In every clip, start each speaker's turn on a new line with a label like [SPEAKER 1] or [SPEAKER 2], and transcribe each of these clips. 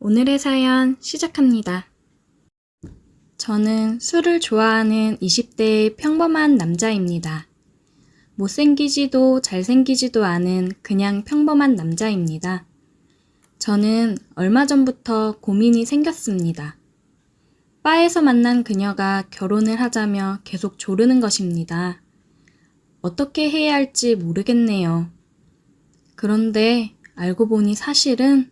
[SPEAKER 1] 오늘의 사연 시작합니다. 저는 술을 좋아하는 20대의 평범한 남자입니다. 못생기지도 잘생기지도 않은 그냥 평범한 남자입니다. 저는 얼마 전부터 고민이 생겼습니다. 바에서 만난 그녀가 결혼을 하자며 계속 조르는 것입니다. 어떻게 해야 할지 모르겠네요. 그런데 알고 보니 사실은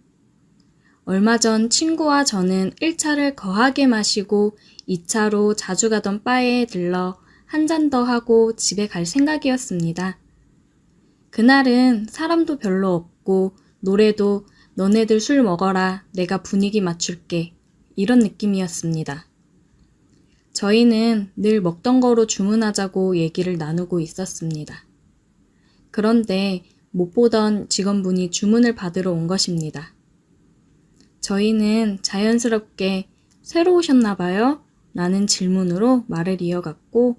[SPEAKER 1] 얼마 전 친구와 저는 1차를 거하게 마시고 2차로 자주 가던 바에 들러 한 잔 더 하고 집에 갈 생각이었습니다. 그날은 사람도 별로 없고 노래도 너네들 술 먹어라 내가 분위기 맞출게 이런 느낌이었습니다. 저희는 늘 먹던 거로 주문하자고 얘기를 나누고 있었습니다. 그런데 못 보던 직원분이 주문을 받으러 온 것입니다. 저희는 자연스럽게 새로 오셨나 봐요? 라는 질문으로 말을 이어갔고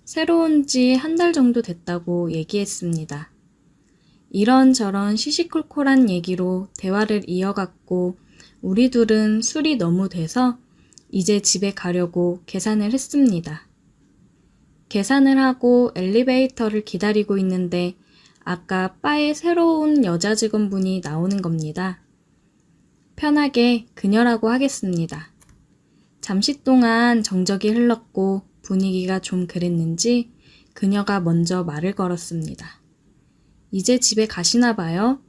[SPEAKER 1] 새로 온 지 한 달 정도 됐다고 얘기했습니다. 이런저런 시시콜콜한 얘기로 대화를 이어갔고 우리 둘은 술이 너무 돼서 이제 집에 가려고 계산을 했습니다. 계산을 하고 엘리베이터를 기다리고 있는데 아까 바에 새로운 여자 직원분이 나오는 겁니다. 편하게 그녀라고 하겠습니다. 잠시 동안 정적이 흘렀고 분위기가 좀 그랬는지 그녀가 먼저 말을 걸었습니다. 이제 집에 가시나 봐요?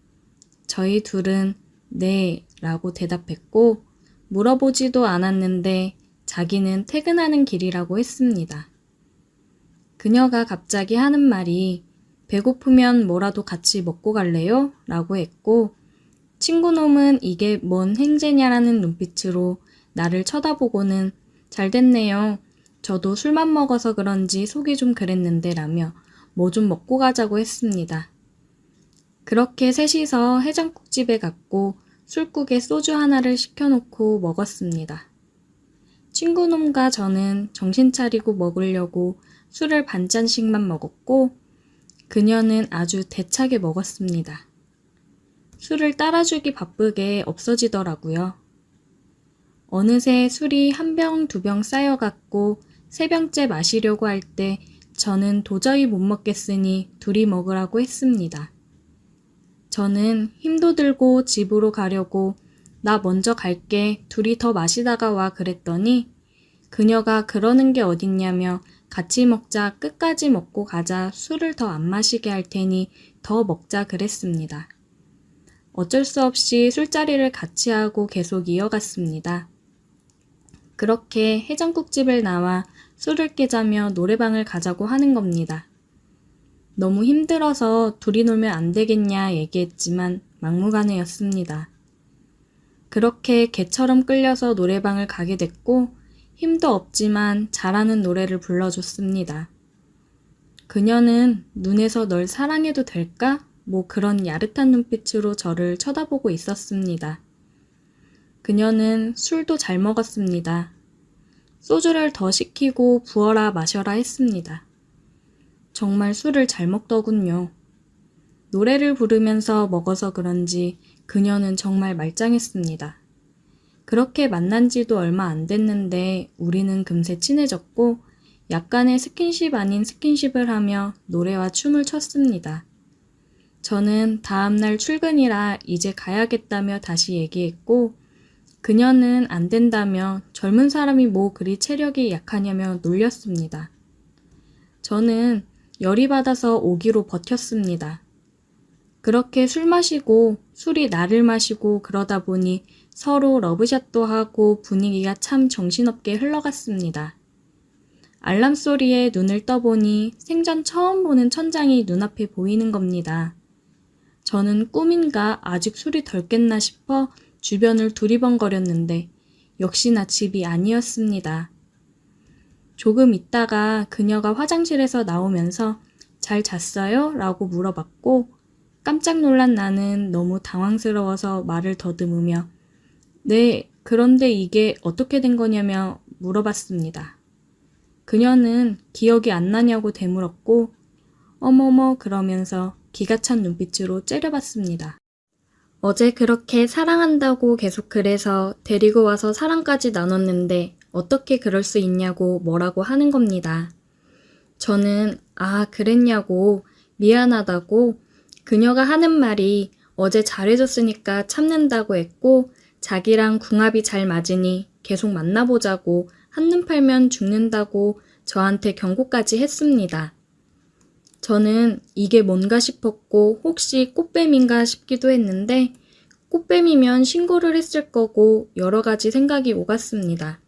[SPEAKER 1] 저희 둘은 네 라고 대답했고 물어보지도 않았는데 자기는 퇴근하는 길이라고 했습니다. 그녀가 갑자기 하는 말이 배고프면 뭐라도 같이 먹고 갈래요? 라고 했고 친구놈은 이게 뭔 행제냐라는 눈빛으로 나를 쳐다보고는 잘 됐네요. 저도 술만 먹어서 그런지 속이 좀 그랬는데 라며 뭐 좀 먹고 가자고 했습니다. 그렇게 셋이서 해장국집에 갔고 술국에 소주 하나를 시켜놓고 먹었습니다. 친구놈과 저는 정신 차리고 먹으려고 술을 반잔씩만 먹었고 그녀는 아주 대차게 먹었습니다. 술을 따라주기 바쁘게 없어지더라고요. 어느새 술이 한 병, 두 병 쌓여갔고 세 병째 마시려고 할 때 저는 도저히 못 먹겠으니 둘이 먹으라고 했습니다. 저는 힘도 들고 집으로 가려고 나 먼저 갈게 둘이 더 마시다가 와 그랬더니 그녀가 그러는 게 어딨냐며 같이 먹자 끝까지 먹고 가자 술을 더 안 마시게 할 테니 더 먹자 그랬습니다. 어쩔 수 없이 술자리를 같이 하고 계속 이어갔습니다. 그렇게 해장국집을 나와 술을 깨자며 노래방을 가자고 하는 겁니다. 너무 힘들어서 둘이 놀면 안 되겠냐 얘기했지만 막무가내였습니다. 그렇게 개처럼 끌려서 노래방을 가게 됐고 힘도 없지만 잘하는 노래를 불러줬습니다. 그녀는 눈에서 널 사랑해도 될까? 뭐 그런 야릇한 눈빛으로 저를 쳐다보고 있었습니다. 그녀는 술도 잘 먹었습니다. 소주를 더 시키고 부어라 마셔라 했습니다. 정말 술을 잘 먹더군요. 노래를 부르면서 먹어서 그런지 그녀는 정말 말짱했습니다. 그렇게 만난 지도 얼마 안 됐는데 우리는 금세 친해졌고 약간의 스킨십 아닌 스킨십을 하며 노래와 춤을 췄습니다. 저는 다음날 출근이라 이제 가야겠다며 다시 얘기했고 그녀는 안 된다며 젊은 사람이 뭐 그리 체력이 약하냐며 놀렸습니다. 저는 열이 받아서 오기로 버텼습니다. 그렇게 술 마시고 술이 나를 마시고 그러다 보니 서로 러브샷도 하고 분위기가 참 정신없게 흘러갔습니다. 알람 소리에 눈을 떠보니 생전 처음 보는 천장이 눈앞에 보이는 겁니다. 저는 꿈인가 아직 술이 덜 깼나 싶어 주변을 두리번거렸는데 역시나 집이 아니었습니다. 조금 있다가 그녀가 화장실에서 나오면서 잘 잤어요? 라고 물어봤고 깜짝 놀란 나는 너무 당황스러워서 말을 더듬으며 네, 그런데 이게 어떻게 된 거냐며 물어봤습니다. 그녀는 기억이 안 나냐고 되물었고 어머머 그러면서 기가 찬 눈빛으로 째려봤습니다. 어제 그렇게 사랑한다고 계속 그래서 데리고 와서 사랑까지 나눴는데 어떻게 그럴 수 있냐고 뭐라고 하는 겁니다. 저는 그랬냐고 미안하다고 그녀가 하는 말이 어제 잘해줬으니까 참는다고 했고 자기랑 궁합이 잘 맞으니 계속 만나보자고 한눈 팔면 죽는다고 저한테 경고까지 했습니다. 저는 이게 뭔가 싶었고 혹시 꽃뱀인가 싶기도 했는데 꽃뱀이면 신고를 했을 거고 여러 가지 생각이 오갔습니다.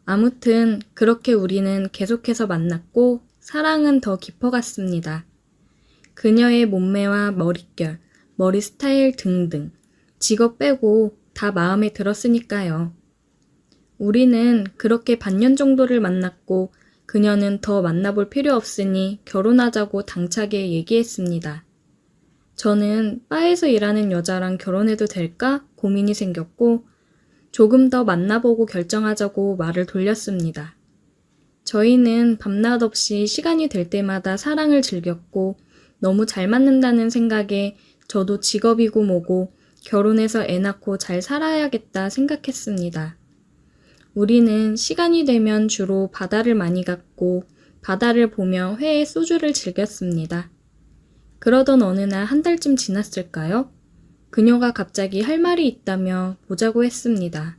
[SPEAKER 1] 아무튼 그렇게 우리는 계속해서 만났고 사랑은 더 깊어갔습니다. 그녀의 몸매와 머릿결, 머리 스타일 등등 직업 빼고 다 마음에 들었으니까요. 우리는 그렇게 반년 정도를 만났고 그녀는 더 만나볼 필요 없으니 결혼하자고 당차게 얘기했습니다. 저는 바에서 일하는 여자랑 결혼해도 될까 고민이 생겼고 조금 더 만나보고 결정하자고 말을 돌렸습니다. 저희는 밤낮 없이 시간이 될 때마다 사랑을 즐겼고 너무 잘 맞는다는 생각에 저도 직업이고 뭐고 결혼해서 애 낳고 잘 살아야겠다 생각했습니다. 우리는 시간이 되면 주로 바다를 많이 갔고 바다를 보며 회에 소주를 즐겼습니다. 그러던 어느 날 한 달쯤 지났을까요? 그녀가 갑자기 할 말이 있다며 보자고 했습니다.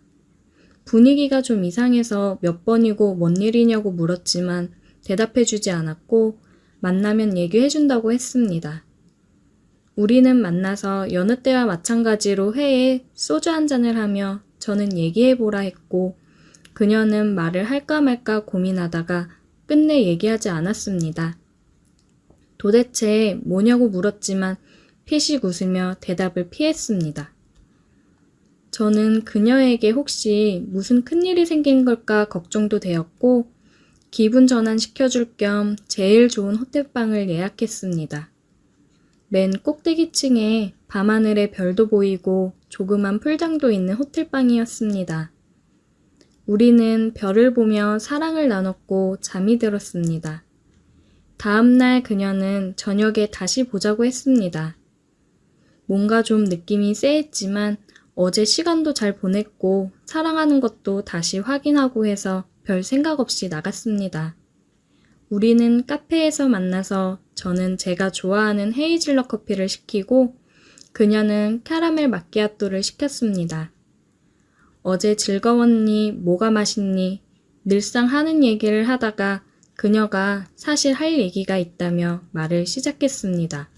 [SPEAKER 1] 분위기가 좀 이상해서 몇 번이고 뭔 일이냐고 물었지만 대답해주지 않았고 만나면 얘기해준다고 했습니다. 우리는 만나서 여느 때와 마찬가지로 회에 소주 한 잔을 하며 저는 얘기해보라 했고 그녀는 말을 할까 말까 고민하다가 끝내 얘기하지 않았습니다. 도대체 뭐냐고 물었지만 피식 웃으며 대답을 피했습니다. 저는 그녀에게 혹시 무슨 큰일이 생긴 걸까 걱정도 되었고 기분 전환 시켜줄 겸 제일 좋은 호텔방을 예약했습니다. 맨 꼭대기층에 밤하늘에 별도 보이고 조그만 풀장도 있는 호텔방이었습니다. 우리는 별을 보며 사랑을 나눴고 잠이 들었습니다. 다음날 그녀는 저녁에 다시 보자고 했습니다. 뭔가 좀 느낌이 쎄했지만 어제 시간도 잘 보냈고 사랑하는 것도 다시 확인하고 해서 별 생각 없이 나갔습니다. 우리는 카페에서 만나서 저는 제가 좋아하는 헤이즐넛 커피를 시키고 그녀는 캐러멜 마키아토를 시켰습니다. 어제 즐거웠니? 뭐가 맛있니? 늘상 하는 얘기를 하다가 그녀가 사실 할 얘기가 있다며 말을 시작했습니다.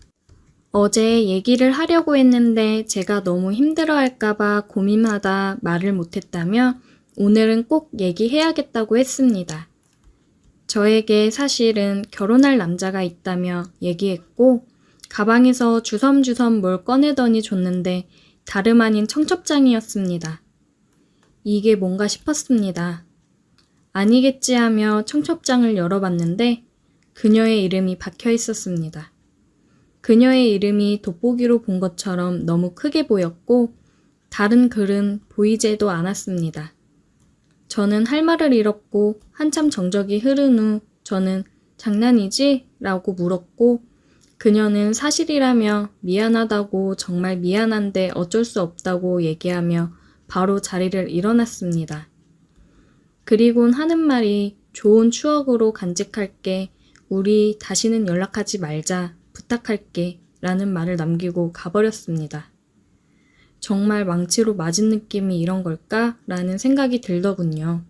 [SPEAKER 1] 어제 얘기를 하려고 했는데 제가 너무 힘들어할까봐 고민하다 말을 못했다며 오늘은 꼭 얘기해야겠다고 했습니다. 저에게 사실은 결혼할 남자가 있다며 얘기했고 가방에서 주섬주섬 뭘 꺼내더니 줬는데 다름 아닌 청첩장이었습니다. 이게 뭔가 싶었습니다. 아니겠지 하며 청첩장을 열어봤는데 그녀의 이름이 박혀 있었습니다. 그녀의 이름이 돋보기로 본 것처럼 너무 크게 보였고 다른 글은 보이지도 않았습니다. 저는 할 말을 잃었고 한참 정적이 흐른 후 저는 장난이지? 라고 물었고 그녀는 사실이라며 미안하다고 정말 미안한데 어쩔 수 없다고 얘기하며 바로 자리를 일어났습니다. 그리곤 하는 말이 좋은 추억으로 간직할게. 우리 다시는 연락하지 말자. 부탁할게. 라는 말을 남기고 가버렸습니다. 정말 망치로 맞은 느낌이 이런 걸까? 라는 생각이 들더군요.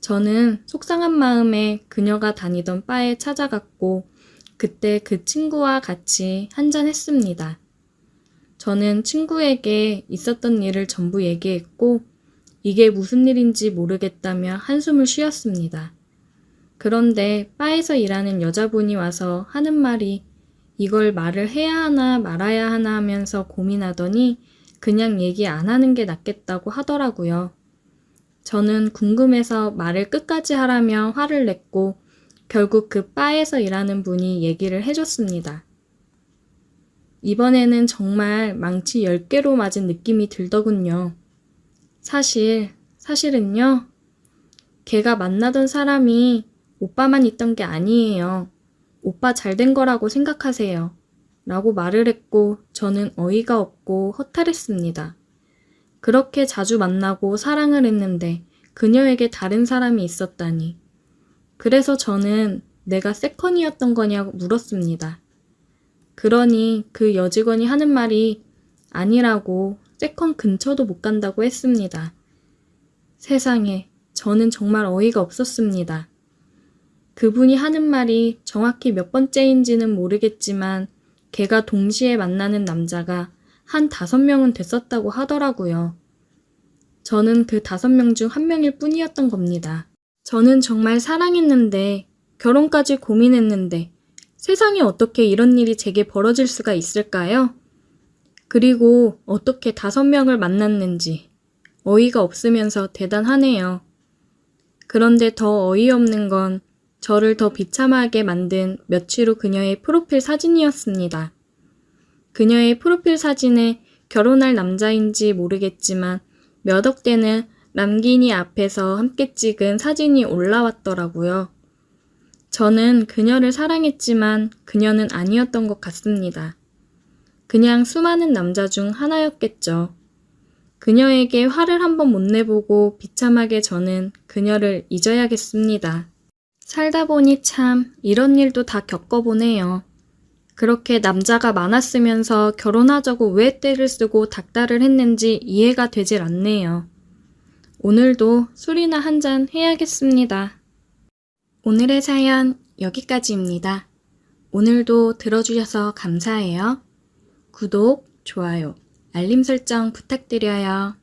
[SPEAKER 1] 저는 속상한 마음에 그녀가 다니던 바에 찾아갔고 그때 그 친구와 같이 한잔했습니다. 저는 친구에게 있었던 일을 전부 얘기했고 이게 무슨 일인지 모르겠다며 한숨을 쉬었습니다. 그런데 바에서 일하는 여자분이 와서 하는 말이 이걸 말을 해야 하나 말아야 하나 하면서 고민하더니 그냥 얘기 안 하는 게 낫겠다고 하더라고요. 저는 궁금해서 말을 끝까지 하라며 화를 냈고 결국 그 바에서 일하는 분이 얘기를 해줬습니다. 이번에는 정말 망치 10개로 맞은 느낌이 들더군요. 사실은요, 걔가 만나던 사람이 오빠만 있던 게 아니에요. 오빠 잘 된 거라고 생각하세요. 라고 말을 했고 저는 어이가 없고 허탈했습니다. 그렇게 자주 만나고 사랑을 했는데 그녀에게 다른 사람이 있었다니. 그래서 저는 내가 세컨이었던 거냐고 물었습니다. 그러니 그 여직원이 하는 말이 아니라고 세컨 근처도 못 간다고 했습니다. 세상에, 저는 정말 어이가 없었습니다. 그분이 하는 말이 정확히 몇 번째인지는 모르겠지만 걔가 동시에 만나는 남자가 한 5명은 됐었다고 하더라고요. 저는 그 5명 중 1명일 뿐이었던 겁니다. 저는 정말 사랑했는데, 결혼까지 고민했는데, 세상에 어떻게 이런 일이 제게 벌어질 수가 있을까요? 그리고 어떻게 5명을 만났는지 어이가 없으면서 대단하네요. 그런데 더 어이없는 건 저를 더 비참하게 만든 며칠 후 그녀의 프로필 사진이었습니다. 그녀의 프로필 사진에 결혼할 남자인지 모르겠지만 몇 억 되는 람기니 앞에서 함께 찍은 사진이 올라왔더라고요. 저는 그녀를 사랑했지만 그녀는 아니었던 것 같습니다. 그냥 수많은 남자 중 하나였겠죠. 그녀에게 화를 한번 못 내보고 비참하게 저는 그녀를 잊어야겠습니다. 살다 보니 참 이런 일도 다 겪어보네요. 그렇게 남자가 많았으면서 결혼하자고 왜 떼를 쓰고 닥달을 했는지 이해가 되질 않네요. 오늘도 술이나 한잔 해야겠습니다. 오늘의 사연 여기까지입니다. 오늘도 들어주셔서 감사해요. 구독, 좋아요, 알림 설정 부탁드려요.